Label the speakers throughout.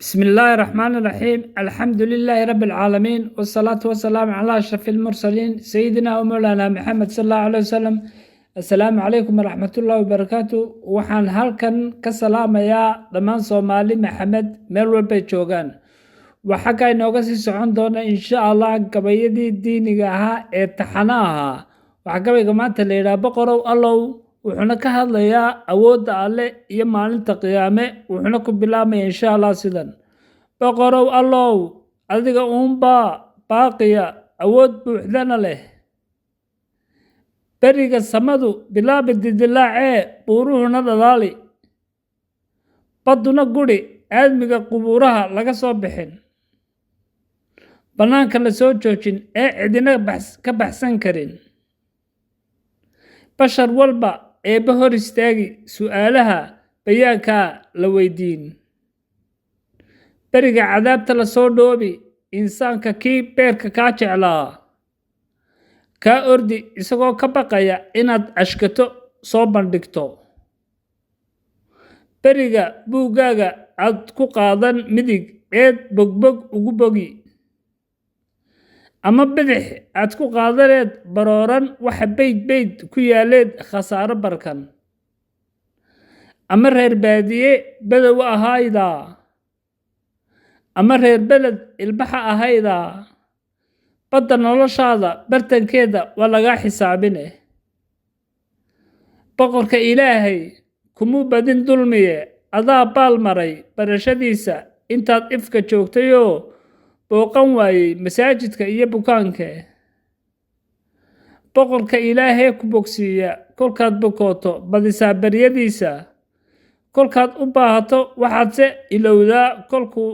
Speaker 1: بسم الله الرحمن الرحيم الحمد لله رب العالمين والصلاة والسلام على أشرف المرسلين سيدنا ومولانا محمد صلى الله عليه وسلم. السلام عليكم ورحمة الله وبركاته. وحان هالكن كسلام يا دمان صومالي محمد ميلول بيتشوغان وحكا نوغسي سعون دونا إن شاء الله قبيدي دينيغاها ارتحناها وحكا بيقمات الليلة بقروا الله وحنا كهادليا أود alle iyo maalinta qiyaame wuxuna ku bilaabmaya insha Allah sidan boqorow allow adiga uunba baaqiya awood buuxdana leh beriga samadu bilaabi didilaace buuruhuna dadaali baduna guri aadmiga qubuuraha laga soo bixin banaanka la soo joojin ee cidina ka baxsan karin bashar walba eebba hor istaagi su'aalaha bayaankaa la weydiin beriga cadaabta la soo dhoobi insaanka kii beerka kaa jeclaa kaa ordi isagoo ka baqaya inaad ashkato soo bandhigto beriga buuggaaga aad ku qaadan midig eed bogbog ugu bogi ama bidix aad ku qaadaneed barooran waxa bayd ku yaaleed khasaaro barkan ama reer baadiye bedow ahaydaa ama reer beled ilbaxa ahaydaa badda noloshaada bartankeeda waa lagaa xisaabine boqorka ilaahay kumuu badin dulmiye adaa baal maray barashadiisa intaad ifka joogtayoo booqan waayey masaajidka iyo bukaanka boqorka ilaahay ku bogsiiya kolkaad bukooto badisaa baryadiisa kolkaad u baahato waxaadse ilowdaa kolkuu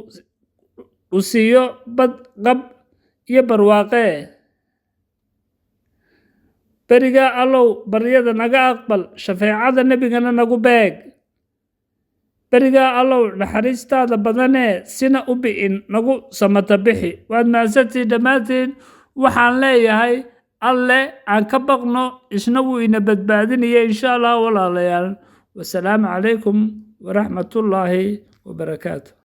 Speaker 1: u siiyo bad qab iyo barwaaqee berigaa allow baryada naga aqbal shafeecada nebigana nagu beeg berigaa allow naxariistaada badanee sina u bi'in nagu samata bixi waad mahadsantiin dhammaantiin waxaan leeyahay alle aan ka baqno isna wuu ina badbaadinaya insha allah walaalayaal wasalaamu calaykum waraxmatullaahi wabarakaatu.